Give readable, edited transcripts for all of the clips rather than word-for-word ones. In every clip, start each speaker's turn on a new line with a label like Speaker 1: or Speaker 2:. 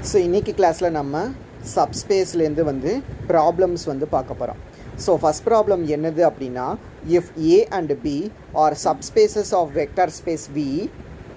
Speaker 1: So இன்றைக்கி கிளாஸில் நம்ம சப்ஸ்பேஸ்லேருந்து வந்து ப்ராப்ளம்ஸ் வந்து பார்க்க போகிறோம். ஸோ ஃபஸ்ட் ப்ராப்ளம் என்னது அப்படின்னா, if A and B are subspaces of vector space V,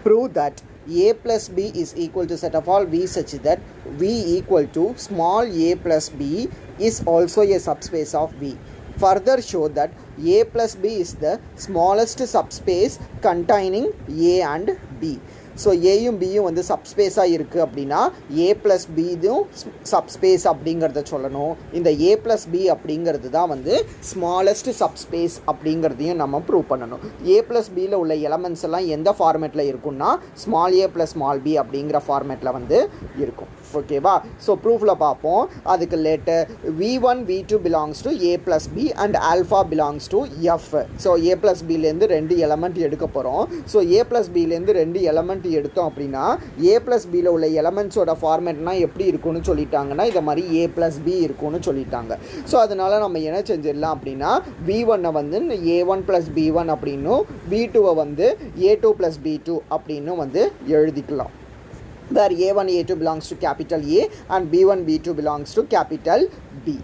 Speaker 1: prove that a plus b is equal to set of all v such that v equal to small a plus b is also a subspace of v. Further show that a plus b is the smallest subspace containing a and b. So ஏயும் பியும் வந்து சப்ஸ்பேஸாக இருக்குது அப்படின்னா ஏ plus பியும் subspace அப்படிங்கிறத சொல்லணும். இந்த ஏ plus B அப்படிங்கிறது தான் வந்து ஸ்மாலஸ்ட் சப்ஸ்பேஸ் அப்படிங்கிறதையும் நம்ம ப்ரூவ் பண்ணணும். ஏ ப்ளஸ் பியில் உள்ள எலமெண்ட்ஸ் எல்லாம் எந்த ஃபார்மேட்டில் இருக்குன்னா small A plus small B அப்படிங்கிற ஃபார்மேட்டில் வந்து இருக்கும். ஓகேவா? ஸோ ப்ரூஃபில் பார்ப்போம். அதுக்கு let v1 v2 belongs to A plus B and alpha belongs to F. So A plus பிலேருந்து 2 எலமெண்ட் எடுக்க போகிறோம். ஸோ ஏ ப்ளஸ் பிலேருந்து 2 எலமெண்ட் எடுத்தோம் அப்படின்னா ஏ ப்ளஸ் பியில் உள்ள எலமெண்ட்ஸோட ஃபார்மேட்னா எப்படி இருக்குன்னு சொல்லிட்டாங்கன்னா இதை மாதிரி ஏ ப்ளஸ் பி இருக்குன்னு சொல்லிட்டாங்க. ஸோ அதனால் நம்ம என்ன செஞ்சிடலாம் அப்படின்னா v1 வந்து a1 ப்ளஸ் b1 அப்படின்னும் v2 வந்து a2 ப்ளஸ் b2 அப்படின்னு வந்து எழுதிக்கலாம். where a1 a2 belongs to capital A and b1 b2 belongs to capital B.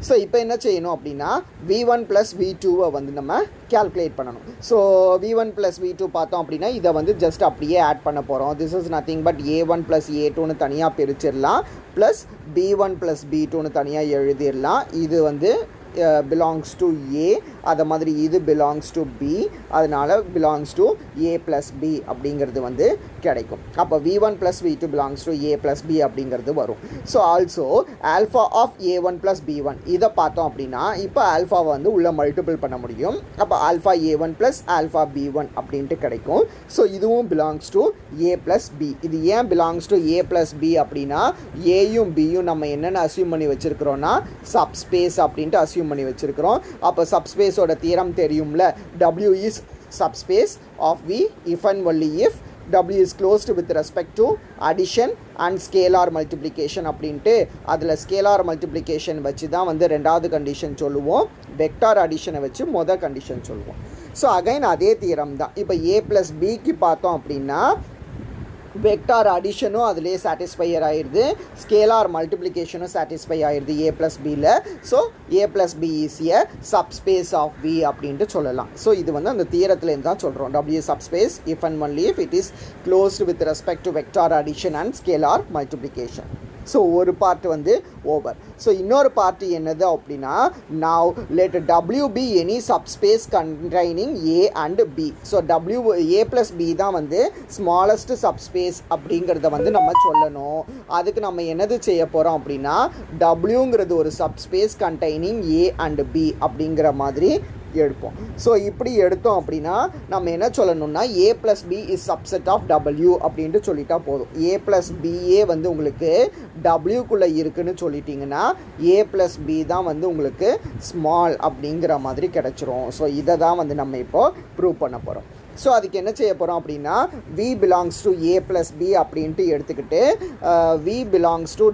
Speaker 1: So இப்போ என்ன செய்யணும் அப்படின்னா v1 ப்ளஸ் v2வை வந்து நம்ம கேல்குலேட் பண்ணணும். ஸோ v1 ப்ளஸ் v2 பார்த்தோம் அப்படின்னா இதை வந்து ஜஸ்ட் அப்படியே ஆட் பண்ண போகிறோம். This is nothing but a1 plus a2ன்னு தனியாக பிரிச்சிடலாம், ப்ளஸ் b1 ப்ளஸ் b2ன்னு தனியாக எழுதிடலாம். இது வந்து belongs to A, அதை மாதிரி இது belongs to B, அதனால் belongs to A plus B அப்படிங்கிறது வந்து கிடைக்கும். அப்போ v1 plus v2 belongs to A plus B அப்படிங்கிறது வரும். So also alpha of a1 plus b1 இதை பார்த்தோம் அப்படின்னா இப்போ ஆல்ஃபாவை வந்து உள்ளே மல்டிபிள் பண்ண முடியும். அப்போ alpha a1 plus alpha b1 அப்படின்ட்டு கிடைக்கும். ஸோ இதுவும் belongs to A plus B. இது ஏன் belongs to A plus B அப்படின்னா ஏயும் பியும் நம்ம என்னென்ன அசியூம் பண்ணி வச்சுருக்கிறோன்னா சப்ஸ்பேஸ் அப்படின்ட்டு அசியூம் பண்ணி வச்சிருக்கிறோம். அப்போ சப்ஸ்பேஸோட தியரம் தெரியும்ல, W is subspace of V if and only if W is closed with respect to addition and scalar multiplication அப்படின்ட்டு அதில் ஸ்கேலார் மல்டிப்ளிகேஷன் வச்சு தான் வந்து ரெண்டாவது கண்டிஷன் சொல்லுவோம், வெக்டார் அடிஷனை வச்சு மொதல் கண்டிஷன் சொல்லுவோம். ஸோ அகைன் அதே தியரம் தான். இப்போ A ப்ளஸ் பிக்கு பார்த்தோம் அப்படின்னா வெக்டார் அடிஷனும் அதிலே சாட்டிஸ்ஃபையர் ஆயிடுது, ஸ்கேலார் மல்டிப்ளிகேஷனும் சாட்டிஸ்ஃபை ஆயிடுது ஏ ப்ளஸ் பியில். So A plus B is A subspace of V அப்படின்ட்டு சொல்லலாம். ஸோ இது வந்து அந்த தியரத்துலேருந்து தான் சொல்கிறோம். W subspace if and only if it is closed with respect to vector addition and scalar multiplication. So ஒரு பார்ட் வந்து ஓவர். ஸோ இன்னொரு பார்ட்டு என்னது அப்படின்னா now let W be any subspace containing A and B. So A plus B தான் வந்து smallest subspace அப்படிங்கிறத வந்து நம்ம சொல்லணும். அதுக்கு நம்ம என்னது செய்ய போகிறோம் அப்படின்னா Wங்கிறது ஒரு subspace containing A and B அப்படிங்கிற மாதிரி எடுப்போம். ஸோ இப்படி எடுத்தோம் அப்படின்னா நம்ம என்ன சொல்லணும்னா A plus B is subset of W அப்படின்ட்டு சொல்லிட்டா போதும். A plus BA வந்து உங்களுக்கு Wக்குள்ளே இருக்குன்னு சொல்லிட்டிங்கன்னா A plus B தான் வந்து உங்களுக்கு ஸ்மால் அப்படிங்கிற மாதிரி கிடச்சிரும். ஸோ இதை தான் வந்து நம்ம இப்போது ப்ரூவ் பண்ண போகிறோம். ஸோ அதுக்கு என்ன செய்ய போகிறோம் அப்படின்னா V belongs to A plus B அப்படின்ட்டு எடுத்துக்கிட்டு V belongs to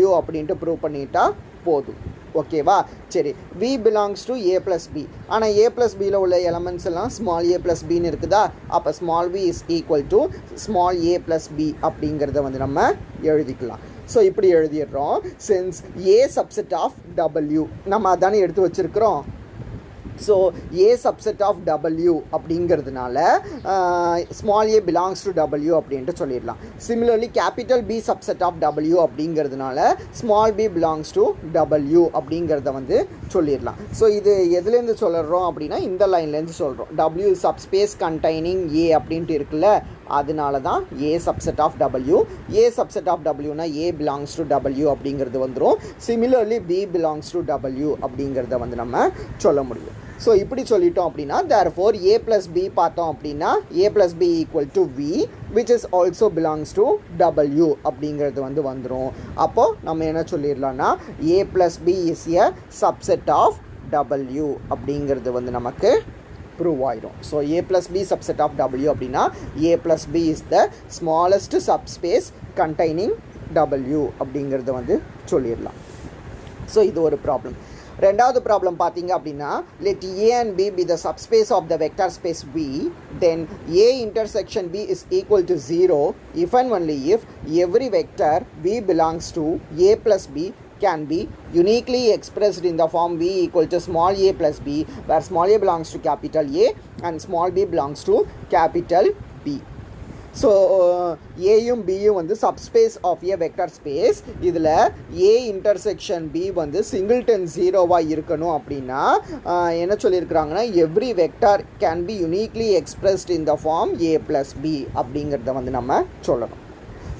Speaker 1: W அப்படின்ட்டு ப்ரூவ் பண்ணிட்டா போதும். ஓகேவா? சரி, V belongs to A plus B. ஆனால் A plus Bயில் உள்ள எலமெண்ட்ஸ் எல்லாம் ஸ்மால் A plus Bன்னு இருக்குதா? அப்போ small V is equal to small A plus B அப்படிங்கிறத வந்து நம்ம எழுதிக்கலாம். ஸோ இப்படி எழுதிடுறோம். Since A subset of W நம்ம அதானே எடுத்து வச்சுருக்கிறோம். So A subset of W அப்படிங்கிறதுனால small A belongs to W அப்படின்ட்டு சொல்லிடலாம். Similarly capital B subset of W அப்படிங்கிறதுனால small B belongs to W அப்படிங்கிறத வந்து சொல்லிடலாம். ஸோ இது எதுலேருந்து சொல்கிறோம் அப்படின்னா இந்த லைன்லேருந்து சொல்கிறோம். W subspace containing A அப்படின்ட்டு இருக்குல்ல, அதனால தான் A subset of W. A subset of Wனா A belongs to W அப்படிங்கிறது வந்துடும். Similarly B belongs to W அப்படிங்கிறத வந்து நம்ம சொல்ல முடியும். ஸோ இப்படி சொல்லிட்டோம் அப்படின்னா therefore A plus B பார்த்தோம் அப்படின்னா A plus B equal to V which is also belongs to W அப்படிங்கிறது வந்து வந்துடும். அப்போது நம்ம என்ன சொல்லிடலாம்னா A plus B is a subset of W அப்படிங்கிறது வந்து நமக்கு ப்ரூவ் ஆயிடும். So A plus B subset of W அப்படின்னா A plus B is the smallest subspace containing W அப்படிங்கிறத வந்து சொல்லிடலாம். ஸோ இது ஒரு ப்ராப்ளம். ரெண்டாவது ப்ராப்ளம் பார்த்தீங்க அப்படின்னா let A and B be the subspace of the vector space V, then A intersection B is equal to 0 if and only if every vector V belongs to A plus B can be uniquely expressed in the form V equal to small a plus b, where small a belongs to capital A and small b belongs to capital B. So ஏயும் பியும் வந்து subspace of a vector space. இதில் A intersection B வந்து singleton ஜீரோவாக இருக்கணும் அப்படின்னா என்ன சொல்லியிருக்கிறாங்கன்னா every vector can be uniquely expressed in the form A plus B அப்படிங்கிறத வந்து நம்ம சொல்லணும்.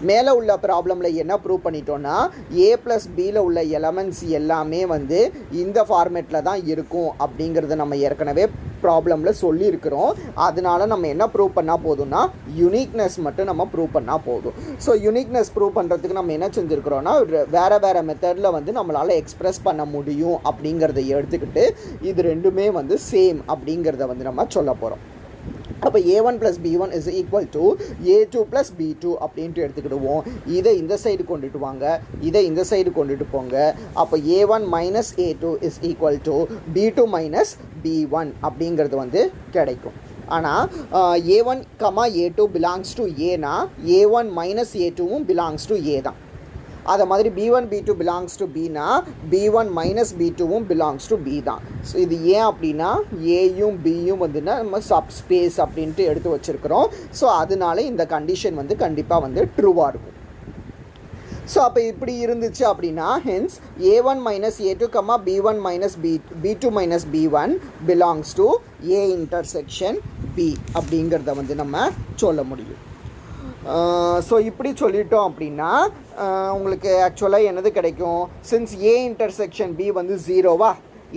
Speaker 1: மேலே உள்ள ப்ராப்ளமில் என்ன ப்ரூவ் பண்ணிட்டோன்னா ஏ ப்ளஸ் பியில் உள்ள எலமெண்ட்ஸ் எல்லாமே வந்து இந்த ஃபார்மேட்டில் தான் இருக்கும் அப்படிங்கிறத நம்ம ஏற்கனவே ப்ராப்ளமில் சொல்லியிருக்கிறோம். அதனால நம்ம என்ன ப்ரூவ் பண்ணால் போதும்னா யூனிக்னஸ் மட்டும் நம்ம ப்ரூவ் பண்ணால் போதும். ஸோ யூனிக்னஸ் ப்ரூவ் பண்ணுறதுக்கு நம்ம என்ன செஞ்சுருக்கிறோன்னா வேறு மெத்தடில் வந்து நம்மளால் எக்ஸ்ப்ரெஸ் பண்ண முடியும் அப்படிங்கிறத எடுத்துக்கிட்டு இது ரெண்டுமே வந்து சேம் அப்படிங்கிறத வந்து நம்ம சொல்ல போகிறோம். அப்போ a1 + b1 is equal to a2 + b2 அப்படின்ட்டு எடுத்துக்கிடுவோம். இதை இந்த சைடு கொண்டுட்டு வாங்க, இதை இந்த சைடு கொண்டுட்டு போங்க. அப்போ a1 - a2 is equal to b2 - b1 அப்படிங்கிறது வந்து கிடைக்கும். ஆனால் a1, a2 belongs to a-னா a1 - a2வும் belongs to a தான். அதை மாதிரி b1 b2 belongs to b-னா b1 - b2வும் belongs to b தான். ஸோ இது ஏன் அப்படின்னா ஏயும் பியும் வந்துன்னா நம்ம சப்ஸ்பேஸ் அப்படின்ட்டு எடுத்து வச்சுருக்கிறோம். ஸோ அதனால இந்த கண்டிஷன் வந்து கண்டிப்பாக வந்து ட்ரூவாக இருக்கும். ஸோ அப்போ இப்படி இருந்துச்சு அப்படின்னா hence a1 - a2, b1 - b2 - b1 belongs to a intersection b அப்படிங்கிறத வந்து நம்ம சொல்ல முடியும். ஸோ இப்படி சொல்லிட்டோம் அப்படின்னா உங்களுக்கு ஆக்சுவலாக என்னது கிடைக்கும்? சின்ஸ் ஏ இன்டர்செக்ஷன் பி வந்து ஜீரோவா,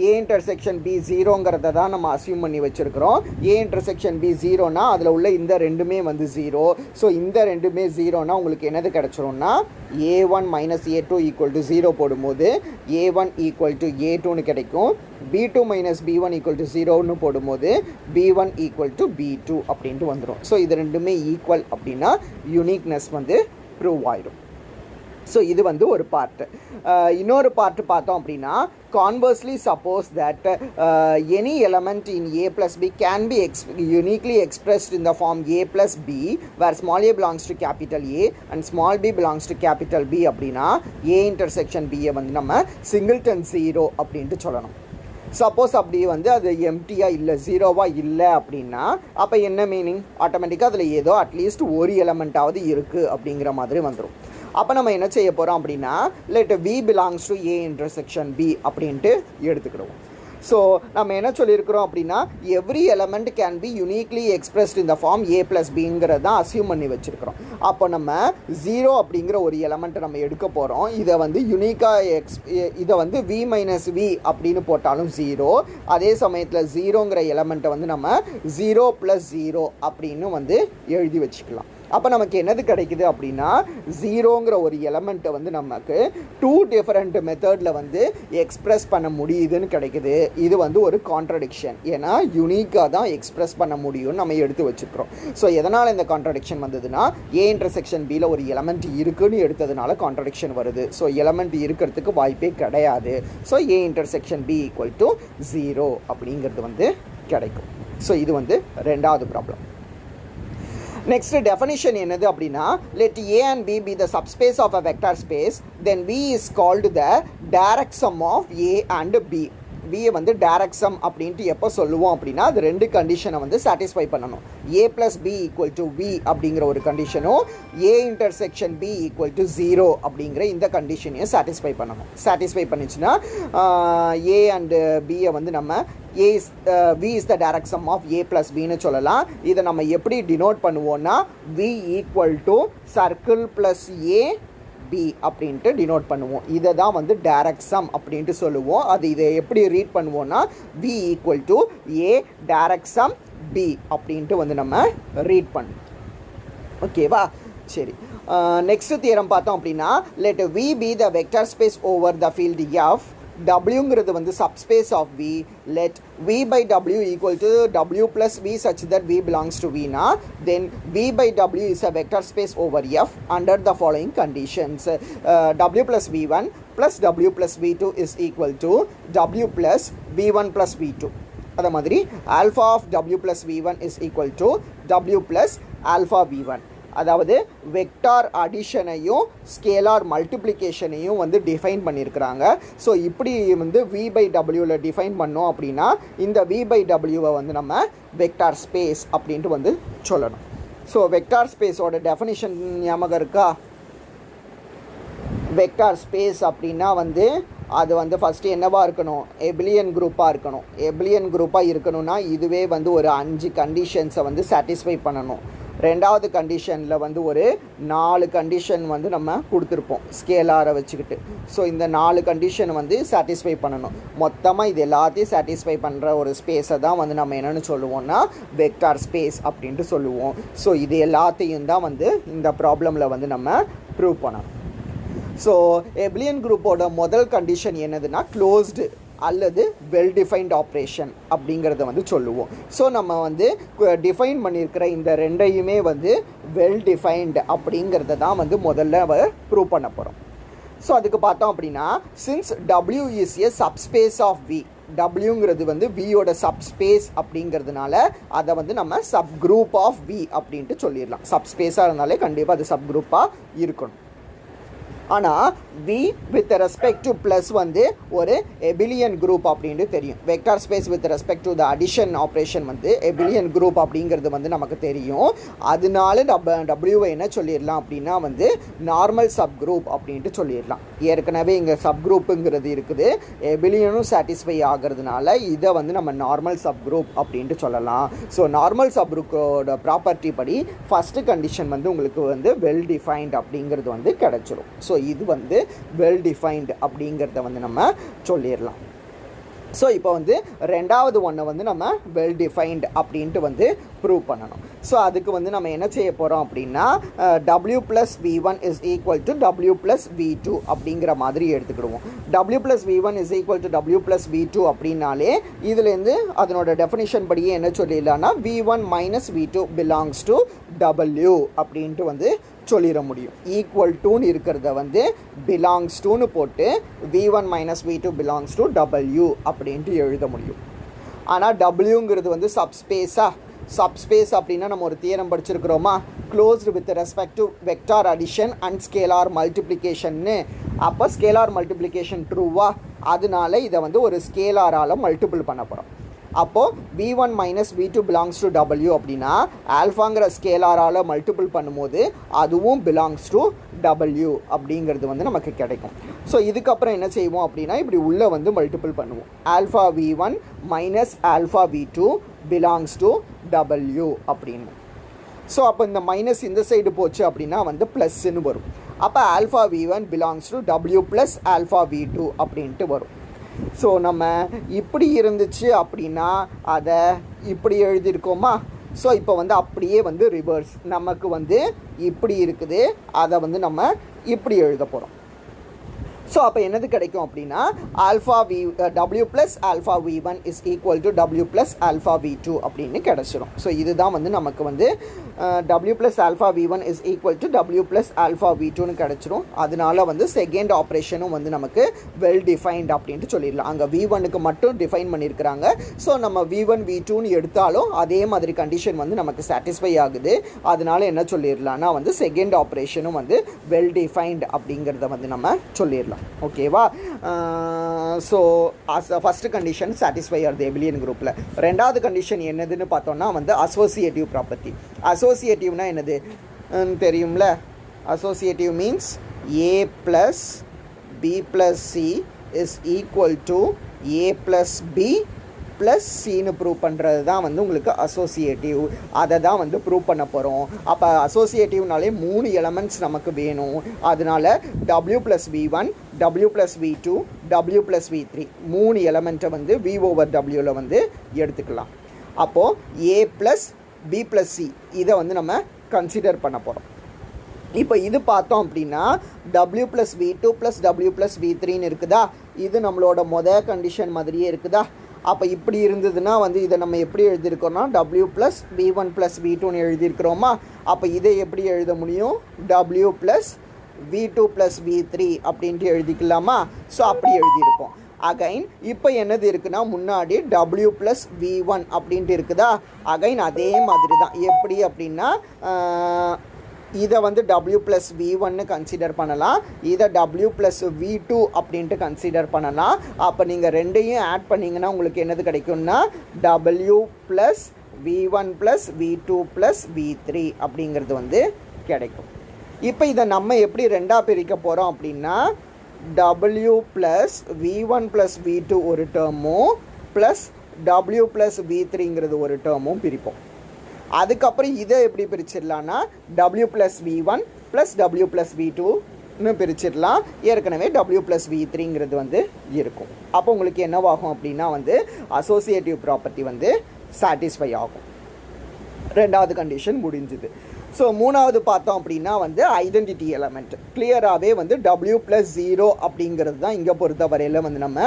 Speaker 1: ஏ இன்டர்செக்ஷன் பி ஜீரோங்கிறத தான் நம்ம அசியூம் பண்ணி வச்சுருக்கிறோம். ஏ இன்டர்செக்ஷன் பி ஜீரோனா அதில் உள்ள இந்த ரெண்டுமே வந்து ஜீரோ. ஸோ இந்த ரெண்டுமே ஜீரோனா உங்களுக்கு என்னது கிடச்சிரும்னா a1 - a2 = 0 போடும்போது a1 = a2ன்னு கிடைக்கும். b2 - b1 = 0ன்னு போடும்போது b1 = b2 அப்படின்ட்டு வந்துடும். ஸோ இது ரெண்டுமே ஈக்குவல் அப்படின்னா யூனிக்னஸ் வந்து ப்ரூவ் ஆகிடும். ஸோ இது வந்து ஒரு பார்ட்டு. இன்னொரு பார்ட்டு பார்த்தோம் அப்படின்னா conversely suppose that any element in a plus b can be uniquely expressed in the form a plus b, where small a belongs to capital A and small b belongs to capital B அப்படின்னா a intersection b வந்து நம்ம singleton 0 அப்படின்ட்டு சொல்லணும். Suppose அப்படி வந்து அது எம்டியாக இல்லை, ஜீரோவாக இல்லை அப்படின்னா அப்போ என்ன மீனிங்? ஆட்டோமேட்டிக்காக அதில் ஏதோ அட்லீஸ்ட் ஒரு எலமெண்ட்டாவது இருக்குது அப்படிங்கிற மாதிரி வந்துடும். அப்போ நம்ம என்ன செய்ய போகிறோம் அப்படின்னா let v belongs to a intersection b அப்படின்ட்டு எடுத்துக்கிடுவோம். ஸோ நம்ம என்ன சொல்லியிருக்கிறோம் அப்படின்னா every element can be uniquely expressed இந்த ஃபார்ம் a + bங்கிறது தான் அசியூம் பண்ணி வச்சுருக்கிறோம். அப்போ நம்ம 0 அப்படிங்கிற ஒரு எலமெண்ட்டை நம்ம எடுக்க போகிறோம். இதை வந்து யூனிக்காக இதை வந்து v - v அப்படின்னு போட்டாலும் 0. அதே சமயத்தில் 0ங்கிற எலமெண்ட்டை வந்து நம்ம 0 + 0 அப்படின்னு வந்து எழுதி வச்சுக்கலாம். அப்போ நமக்கு என்னது கிடைக்குது அப்படின்னா 0ங்கிற ஒரு எலமெண்ட்டை வந்து நமக்கு 2 டிஃபரெண்ட் மெத்தடில் வந்து எக்ஸ்ப்ரெஸ் பண்ண முடியுதுன்னு கிடைக்குது. இது வந்து ஒரு கான்ட்ரடிக்ஷன். ஏன்னா யூனிக்காக தான் எக்ஸ்ப்ரெஸ் பண்ண முடியும்னு நம்ம எடுத்து வச்சுக்கிறோம். ஸோ எதனால் இந்த கான்ட்ரடிக்ஷன் வந்ததுன்னா ஏ இன்டர்செக்ஷன் பியில் ஒரு எலமெண்ட் இருக்குன்னு எடுத்ததுனால கான்ட்ரடிக்ஷன் வருது. ஸோ எலமெண்ட் இருக்கிறதுக்கு வாய்ப்பே கிடையாது. ஸோ ஏ இன்டர்செக்ஷன் பி = 0 அப்படிங்கிறது வந்து கிடைக்கும். ஸோ இது வந்து ரெண்டாவது ப்ராப்ளம். நெக்ஸ்ட் டெஃபினிஷன் என்னது அப்படின்னா let a and b be the subspace of a vector space, then v is called the direct sum of a and b. b வந்து direct sum அப்படின்ட்டு எப்போ சொல்லுவோம் அப்படின்னா அது ரெண்டு கண்டிஷனை வந்து சாட்டிஸ்ஃபை பண்ணணும். a + b = v அப்படிங்கிற ஒரு கண்டிஷனும் a intersection b = 0 அப்படிங்கிற இந்த கண்டிஷனையும் சாட்டிஸ்ஃபை பண்ணணும். சாட்டிஸ்ஃபை பண்ணிச்சுன்னா a and b வந்து நம்ம v is the direct sum of a plus b ன்னு சொல்லலாம். இதை நம்ம எப்படி டினோட் பண்ணுவோம்னா v = circle plus a b அப்படின்ட்டு டினோட் பண்ணுவோம். இதை தான் வந்து டைரக்ட் சம் அப்படின்ட்டு சொல்லுவோம். அது இதை எப்படி ரீட் பண்ணுவோம்னா v = a direct sum b அப்படின்ட்டு வந்து நம்ம ரீட் பண்ணுவோம். ஓகேவா? சரி, நெக்ஸ்ட் தியரம் பார்த்தோம் அப்படின்னா let v be the vector space over the field f Wங்கிறது வந்து subspace of V, let V by W equal to W plus V such that V belongs to V na, then V by W is a vector space over F under the following conditions. W plus V1 plus W plus V2 is equal to W plus V1 plus V2. அதே மாதிரி alpha of W plus V1 is equal to W plus alpha V1. அதாவது vector அடிஷனையும் scalar மல்டிப்ளிகேஷனையும் வந்து define பண்ணியிருக்கிறாங்க. So இப்படி வந்து V by Wவில் define பண்ணோம் அப்படின்னா இந்த V by Wவை வந்து நம்ம வெக்டார் ஸ்பேஸ் அப்படின்ட்டு வந்து சொல்லணும். ஸோ வெக்டார் ஸ்பேஸோட டெஃபினிஷன் ஞாபகம் இருக்கா? வெக்டார் ஸ்பேஸ் அப்படின்னா வந்து அது வந்து ஃபஸ்ட்டு என்னவாக இருக்கணும்? எபிலியன் குரூப்பாக இருக்கணும். எபிலியன் குரூப்பாக இருக்கணும்னா இதுவே வந்து ஒரு 5 கண்டிஷன்ஸை வந்து சாட்டிஸ்ஃபை பண்ணணும். ரெண்டாவது கண்டிஷனில் வந்து ஒரு 4 கண்டிஷன் வந்து நம்ம கொடுத்துருப்போம் ஸ்கேலாரை வச்சுக்கிட்டு. ஸோ இந்த 4 கண்டிஷன் வந்து சாட்டிஸ்ஃபை பண்ணணும். மொத்தமாக இது எல்லாத்தையும் சாட்டிஸ்ஃபை பண்ணுற ஒரு ஸ்பேஸை தான் வந்து நம்ம என்னென்னு சொல்லுவோம்னா வெக்டார் ஸ்பேஸ் அப்படின்ட்டு சொல்லுவோம். ஸோ இது எல்லாத்தையும் தான் வந்து இந்த ப்ராப்ளமில் வந்து நம்ம ப்ரூவ் பண்ணணும். ஸோ எபிலியன் குரூப்போட முதல் கண்டிஷன் என்னதுன்னா க்ளோஸ்டு அல்லது வெல் டிஃபைன்ட் ஆப்ரேஷன் அப்படிங்கிறத வந்து சொல்லுவோம். ஸோ நம்ம வந்து டிஃபைன் பண்ணியிருக்கிற இந்த ரெண்டையுமே வந்து வெல் டிஃபைன்டு அப்படிங்கிறத தான் வந்து முதல்ல ப்ரூவ் பண்ண போகிறோம். ஸோ அதுக்கு பார்த்தோம் அப்படின்னா since W is A subspace of V, Wங்கிறது வந்து Vயோட சப்ஸ்பேஸ் அப்படிங்கிறதுனால அதை வந்து நம்ம சப் குரூப் ஆஃப் V அப்படின்ட்டு சொல்லிடலாம். சப்ஸ்பேஸாக இருந்தாலே கண்டிப்பாக அது சப் குரூப்பாக இருக்கணும். ஆனால் V with respect to plus வந்து ஒரு எபிலியன் குரூப் அப்படின்ட்டு தெரியும். Vector space with respect to the addition operation வந்து எபிலியன் குரூப் அப்படிங்கிறது வந்து நமக்கு தெரியும். அதனால Wவை என்ன சொல்லிடலாம் அப்படின்னா வந்து நார்மல் சப் குரூப் அப்படின்ட்டு சொல்லிடலாம். ஏற்கனவே இங்கே சப் குரூப்புங்கிறது இருக்குது, எபிலியனும் சாட்டிஸ்ஃபை ஆகிறதுனால இதை வந்து நம்ம நார்மல் சப் குரூப் அப்படின்ட்டு சொல்லலாம். ஸோ நார்மல் சப் குரூப்போட ப்ராப்பர்ட்டி படி ஃபஸ்ட்டு கண்டிஷன் வந்து உங்களுக்கு வந்து வெல் டிஃபைன்ட் அப்படிங்கிறது வந்து கிடச்சிரும். ஸோ இது வந்து வெல் டிஃபைன்டு அப்படிங்கிறத வந்து நம்ம சொல்லிடலாம். ஸோ இப்போ வந்து ரெண்டாவது ஒன்றை வந்து நம்ம வெல் டிஃபைன்டு அப்படின்ட்டு வந்து ப்ரூவ் பண்ணணும். ஸோ அதுக்கு வந்து நம்ம என்ன செய்ய போகிறோம் அப்படின்னா W plus V1 is equal to W plus V2 அப்படிங்கிற மாதிரி எடுத்துக்கிடுவோம். W plus V1 is equal to W plus V2 அப்படின்னாலே இதுலேருந்து அதனோட டெஃபினிஷன் படியே என்ன சொல்லிடலாம்னா V1 minus V2 belongs to W அப்படின்ட்டு வந்து சொல்லிட முடியும். ஈக்குவல் டூன்னு இருக்கிறத வந்து பிலாங்ஸ் டூன்னு போட்டு V1 minus V2 belongs to W அப்படின்ட்டு எழுத முடியும். ஆனால் Wங்கிறது வந்து சப்ஸ்பேஸ் அப்படின்னா நம்ம ஒரு தியரம் படிச்சிருக்கிறோமா, closed with respect to vector addition and scalar மல்டிப்ளிகேஷன்னு. அப்போ ஸ்கேலார் மல்டிப்ளிகேஷன் ட்ரூவா, அதனால இதை வந்து ஒரு ஸ்கேலாரால் மல்டிபிள் பண்ண போகிறோம். அப்போது V1 minus V2 belongs to W அப்படின்னா ஆல்ஃபாங்கிற ஸ்கேலாரால் மல்டிபிள் பண்ணும்போது அதுவும் belongs to W அப்படிங்கிறது வந்து நமக்கு கிடைக்கும். ஸோ இதுக்கப்புறம் என்ன செய்வோம் அப்படின்னா இப்படி உள்ளே வந்து மல்டிபிள் பண்ணுவோம். Alpha V1 minus alpha V2 belongs to W அப்படின்னு. ஸோ அப்போ இந்த மைனஸ் இந்த சைடு போச்சு அப்படின்னா வந்து ப்ளஸ்ன்னு வரும். அப்போ alpha V1 belongs to W plus alpha V2 அப்படின்ட்டு வரும். ஸோ நம்ம இப்படி இருந்துச்சு அப்படின்னா அதை இப்படி எழுதியிருக்கோமா. ஸோ இப்போ வந்து அப்படியே வந்து ரிவர்ஸ், நமக்கு வந்து இப்படி இருக்குது, அதை வந்து நம்ம இப்படி எழுத போகிறோம். ஸோ அப்போ என்னது கிடைக்கும் அப்படின்னா W plus alpha V1 is equal to W plus alpha V2 அப்படின்னு கிடச்சிரும். ஸோ இதுதான் வந்து நமக்கு வந்து W plus alpha V1 is equal to W plus alpha V2ன்னு கிடச்சிரும். அதனால வந்து செகண்ட் ஆப்ரேஷனும் வந்து நமக்கு வெல் டிஃபைன்ட் அப்படின்ட்டு சொல்லிடலாம். அங்கே V1க்கு மட்டும் டிஃபைன் பண்ணியிருக்கிறாங்க. ஸோ நம்ம V1 V2ன்னு எடுத்தாலும் அதே மாதிரி கண்டிஷன் வந்து நமக்கு சாட்டிஸ்ஃபை ஆகுது. அதனால என்ன சொல்லிடலாம்னா வந்து செகண்ட் ஆப்ரேஷனும் வந்து வெல் டிஃபைன்ட் அப்படிங்கிறத வந்து நம்ம சொல்லிடலாம். ஓகேவா? ஸோ ஃபஸ்ட்டு கண்டிஷன் சாட்டிஸ்ஃபை ஆகுது எபிலியன் குரூப்பில். ரெண்டாவது கண்டிஷன் என்னதுன்னு பார்த்தோம்னா வந்து அசோசியேட்டிவ் ப்ராப்பர்ட்டி. அசோசியேட்டிவ்னா என்னது தெரியும்ல? Associative means A plus B plus C is equal to A plus B plus Chinnu prove பண்ணுறது தான் வந்து உங்களுக்கு அசோசியேட்டிவ். அதை தான் வந்து ப்ரூவ் பண்ண போகிறோம். அப்போ அசோசியேட்டிவ்னாலே 3 எலமெண்ட்ஸ் நமக்கு வேணும். அதனால W plus V1, W plus V2, W plus V3 3 எலமெண்ட்டை வந்து V over Wவில் வந்து எடுத்துக்கலாம். அப்போது A plus B plus C இதை வந்து நம்ம கன்சிடர் பண்ண போகிறோம். இப்போ இது பார்த்தோம் அப்படின்னா w + v2 + w + v3ன்னு இருக்குதா, இது நம்மளோட கண்டிஷன் மாதிரியே இருக்குதா. அப்போ இப்படி இருந்ததுன்னா வந்து இதை நம்ம எப்படி எழுதியிருக்கோம்னா w + v1 + v2ன்னு எழுதியிருக்கிறோமா. அப்போ இதை எப்படி எழுத முடியும், w + v2 + v3 அப்படின்ட்டு எழுதிக்கலாமா. ஸோ அப்படி எழுதியிருப்போம். அகைன் இப்போ என்னது இருக்குன்னா முன்னாடி w + v1 அப்படின்ட்டு இருக்குதா. அகைன் அதே மாதிரி தான். எப்படி அப்படின்னா இதை வந்து w + v1ன்னு கன்சிடர் பண்ணலாம், இதை w + v2 அப்படின்ட்டு கன்சிடர் பண்ணலாம். அப்போ நீங்கள் ரெண்டையும் ஆட் பண்ணிங்கன்னா உங்களுக்கு என்னது கிடைக்கும்னா w + v1 + v2 + v3 அப்படிங்கிறது வந்து கிடைக்கும். இப்போ இதை நம்ம எப்படி ரெண்டாக பிரிக்க போகிறோம் அப்படின்னா w + v1 + v2 ஒரு டேர்மும் ப்ளஸ் w + v3ங்கிறது ஒரு டேர்மும் பிரிப்போம். அதுக்கப்புறம் இதை எப்படி பிரிச்சிடலான்னா w + v1 + w + v2ன்னு பிரிச்சிடலாம். ஏற்கனவே w + v3ங்கிறது வந்து இருக்கும். அப்போ உங்களுக்கு என்னவாகும் அப்படின்னா வந்து அசோசியேட்டிவ் ப்ராப்பர்ட்டி வந்து சாட்டிஸ்ஃபை ஆகும். ரெண்டாவது கண்டிஷன் முடிஞ்சுது. ஸோ மூணாவது பார்த்தோம் அப்படின்னா வந்து ஐடென்டிட்டி எலமெண்ட். கிளியராகவே வந்து w + 0 அப்படிங்கிறது தான் இங்கே பொறுத்த வரையில் வந்து நம்ம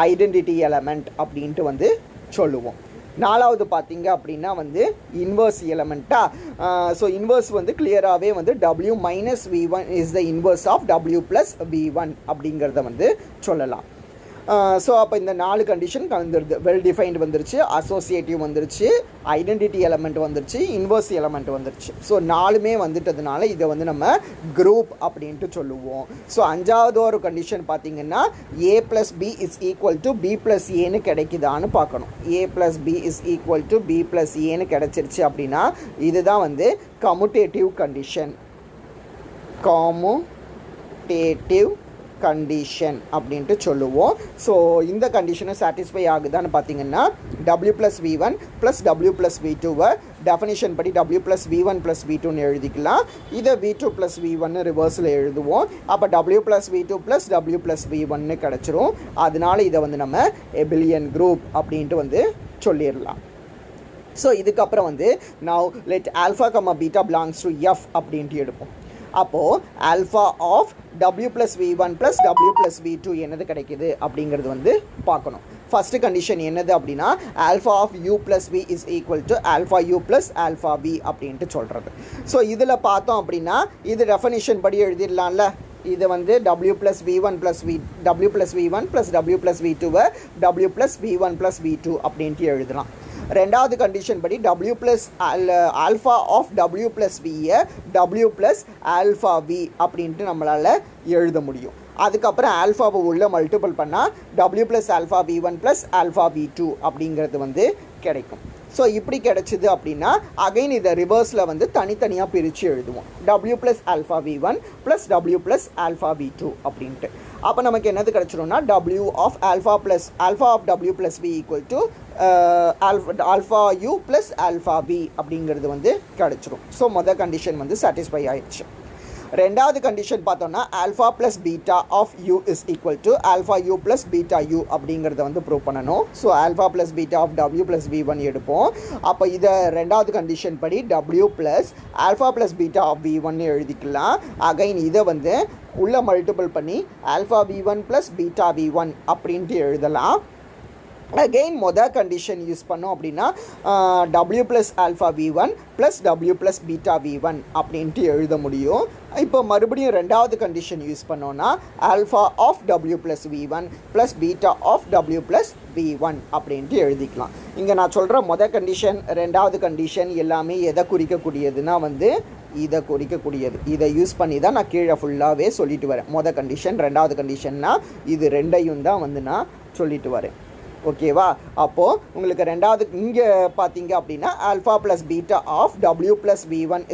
Speaker 1: ஐடென்டிட்டி எலமெண்ட் அப்படின்ட்டு வந்து சொல்லுவோம். நாலாவது பார்த்தீங்க அப்படின்னா வந்து இன்வர்ஸ் எலமெண்ட்டா. ஸோ இன்வர்ஸ் வந்து கிளியராகவே வந்து w - v1 is the inverse of w + v1 அப்படிங்கிறத வந்து சொல்லலாம். ஸோ அப்போ இந்த 4 கண்டிஷன் வந்துடுது. வெல் டிஃபைன்டு வந்துருச்சு, அசோசியேட்டிவ் வந்துருச்சு, ஐடென்டிட்டி எலமெண்ட் வந்துருச்சு, இன்வர்ஸ் எலமெண்ட் வந்துருச்சு. ஸோ 4மே வந்துட்டதுனால இதை வந்து நம்ம குரூப் அப்படின்ட்டு சொல்லுவோம். ஸோ 5வது ஒரு கண்டிஷன் பார்த்தீங்கன்னா a + b = b + aன்னு கிடைக்குதான்னு பார்க்கணும். a + b = b + aன்னு கிடைச்சிருச்சு அப்படின்னா இதுதான் வந்து கம்யூட்டேட்டிவ் கண்டிஷன். கம்யூட்டேட்டிவ் கண்டிஷன் அப்படின்ட்டு சொல்லுவோம். ஸோ இந்த கண்டிஷனை சாட்டிஸ்ஃபை ஆகுதான்னு பார்த்தீங்கன்னா w + v1 + w + v2வை டெஃபினிஷன் படி w + v1 + v2ன்னு எழுதிக்கலாம். இதை v2 + v1 ரிவர்ஸில் எழுதுவோம். அப்போ w + v2 + w + v1ன்னு கிடச்சிரும். அதனால இதை வந்து நம்ம எபிலியன் குரூப் அப்படின்ட்டு வந்து சொல்லிடலாம். ஸோ இதுக்கப்புறம் வந்து now let alpha comma beta belongs to f அப்படின்ட்டு எடுப்போம். அப்போது alpha of w + v1 + w + v2 என்னது கிடைக்குது அப்படிங்கிறது வந்து பார்க்கணும். ஃபஸ்ட்டு கண்டிஷன் என்னது அப்படின்னா alpha of u + v = alpha u + alpha v அப்படின்ட்டு சொல்கிறது. ஸோ இதில் பார்த்தோம் அப்படின்னா இது டெஃபினிஷன் படி எழுதிடலாம்ல. இது வந்து w + v1 + w + v1 + w + v2வை w + v1 + v2 அப்படின்ட்டு எழுதலாம். ரெண்டாவது கண்டிஷன் படி w + ஆல்ஃபா ஆஃப் w + v-யை w + ஆல்ஃபா v அப்படின்ட்டு நம்மளால் எழுத முடியும். அதுக்கப்புறம் ஆல்ஃபாவை உள்ள மல்டிபிள் பண்ணால் w + alpha v1 + alpha v2 அப்படிங்கிறது வந்து கிடைக்கும். ஸோ இப்படி கிடைச்சிது அப்படின்னா அகைன் இதை ரிவர்ஸில் வந்து தனித்தனியாக பிரித்து எழுதுவோம். w + alpha v1 + w + alpha v2 அப்படின்ட்டு. அப்போ நமக்கு என்னது கிடச்சிரும்னா w of alpha of w + v alpha u + alpha v அப்படிங்கிறது வந்து கிடச்சிரும். ஸோ மொதல் கண்டிஷன் வந்து சாட்டிஸ்ஃபை ஆயிடுச்சு. ரெண்டாவது கண்டிஷன் பார்த்தோம்னா alpha + beta of u = alpha u + beta u அப்படிங்கிறத வந்து ப்ரூவ் பண்ணணும். So alpha + beta of w + v1 எடுப்போம். அப்போ இதை ரெண்டாவது கண்டிஷன் படி w + alpha + beta of v1 எழுதிக்கலாம். அகைன் இதை வந்து உள்ள மல்டிபிள் பண்ணி ஆல்ஃபா v1 + பீட்டா v1 அப்படின்ட்டு எழுதலாம். அகெயின் மொதல் கண்டிஷன் யூஸ் பண்ணோம் அப்படின்னா w + alpha v1 + w + beta v1 அப்படின்ட்டு எழுத முடியும். இப்போ மறுபடியும் ரெண்டாவது கண்டிஷன் யூஸ் பண்ணோன்னா alpha of w + v1 + beta of w + v1 அப்படின்ட்டு எழுதிக்கலாம். இங்கே நான் சொல்கிற மொதல் கண்டிஷன் ரெண்டாவது கண்டிஷன் எல்லாமே எதை குறிக்கக்கூடியதுன்னா வந்து இதை குறிக்கக்கூடியது. இதை யூஸ் பண்ணி தான் நான் கீழே ஃபுல்லாகவே சொல்லிட்டு வரேன். மொதல் கண்டிஷன் ரெண்டாவது கண்டிஷன்னா இது ரெண்டையும் தான் வந்து நான் சொல்லிட்டு வரேன். ஓகேவா? அப்போது உங்களுக்கு ரெண்டாவது இங்கே பார்த்தீங்க அப்படின்னா alpha + beta of w + v1 =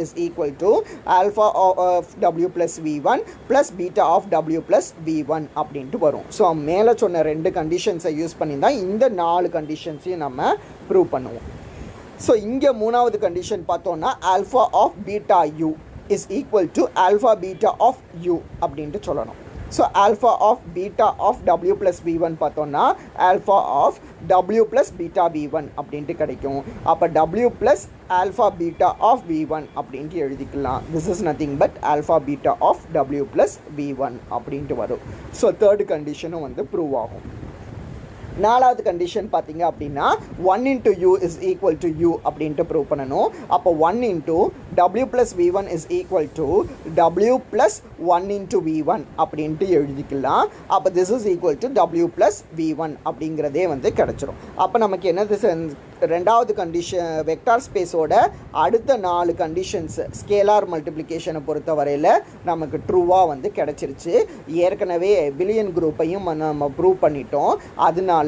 Speaker 1: alpha of w + v1 + beta of w + v1 அப்படின்ட்டு வரும். ஸோ மேலே சொன்ன 2 கண்டிஷன்ஸை யூஸ் பண்ணி தான் இந்த 4 கண்டிஷன்ஸையும் நம்ம ப்ரூவ் பண்ணுவோம். ஸோ இங்கே மூணாவது கண்டிஷன் பார்த்தோன்னா alpha of beta u = alpha beta of u அப்படின்ட்டு சொல்லணும். So alpha of beta of W plus V1 பார்த்தோன்னா alpha of W plus beta V1 அப்படின்ட்டு கிடைக்கும். அப்போ W plus alpha beta of V1 அப்படின்ட்டு எழுதிக்கலாம். This is nothing but alpha beta of W plus V1 அப்படின்ட்டு வரும். ஸோ தேர்டு கண்டிஷனும் வந்து prove ஆகும். நாலாவது கண்டிஷன் பார்த்தீங்க அப்படின்னா 1 into u is equal to u அப்படின்ட்டு ப்ரூவ் பண்ணணும். அப்போ 1 into w plus v1 is equal to w plus 1 into v1 அப்படின்ட்டு எழுதிக்கலாம். அப்போ this is equal to w plus v1 அப்படிங்கிறதே வந்து கிடச்சிரும். அப்போ நமக்கு என்னது ரெண்டாவது கண்டிஷன் வெக்டார் ஸ்பேஸோட அடுத்த 4 கண்டிஷன்ஸ் ஸ்கேலார் மல்டிப்ளிகேஷனை பொறுத்த வரையில் நமக்கு ட்ரூவாக வந்து கிடச்சிருச்சு. ஏற்கனவே பில்லியன் குரூப்பையும் நம்ம ப்ரூவ் பண்ணிட்டோம். அதனால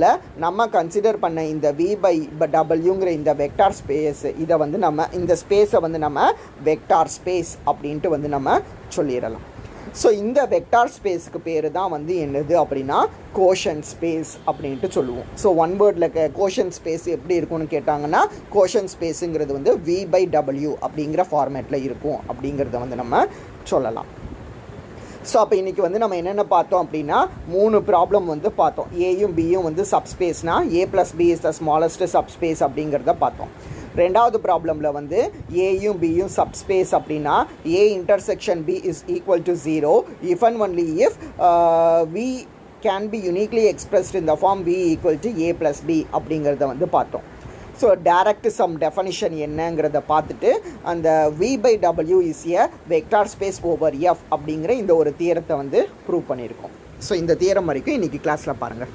Speaker 1: நம்ம கன்சிடர் பண்ண இந்த v/wங்கிற இந்த வெக்டார் ஸ்பேஸ் இதை வந்து நம்ம இந்த ஸ்பேஸை வந்து நம்ம வெக்டார் ஸ்பேஸ் அப்படின்ட்டு வந்து நம்ம சொல்லிடலாம். ஸோ இந்த வெக்டார் ஸ்பேஸுக்கு பேர் தான் வந்து என்னது அப்படின்னா கோஷன் ஸ்பேஸ் அப்படின்ட்டு சொல்லுவோம். ஸோ ஒன் வேர்டில் கோஷன் ஸ்பேஸ் எப்படி இருக்கும்னு கேட்டாங்கன்னா கோஷன் ஸ்பேஸுங்கிறது வந்து v/w அப்படிங்கிற ஃபார்மேட்டில் இருக்கும் அப்படிங்கிறத வந்து நம்ம சொல்லலாம். ஸோ அப்போ இன்றைக்கி வந்து நம்ம என்னென்ன பார்த்தோம் அப்படின்னா 3 ப்ராப்ளம் வந்து பார்த்தோம். ஏயும் பியும் வந்து சப்ஸ்பேஸ்னால் a + b is the smallest subspace அப்படிங்கிறத பார்த்தோம். ரெண்டாவது ப்ராப்ளமில் வந்து ஏயும் பியும் சப்ஸ்பேஸ் அப்படின்னா a intersection b is equal to 0 if and only if v can be uniquely expressed in the form v equal to a + b அப்படிங்கிறத வந்து பார்த்தோம். ஸோ டைரக்ட் சம் டெஃபனிஷன் என்னங்கிறத பார்த்துட்டு அந்த v/w is a vector space over f அப்படிங்கிற இந்த ஒரு தியரத்தை வந்து ப்ரூவ் பண்ணியிருக்கோம். ஸோ இந்த தியரம் வரைக்கும் இன்றைக்கி கிளாஸில் பாருங்கள்.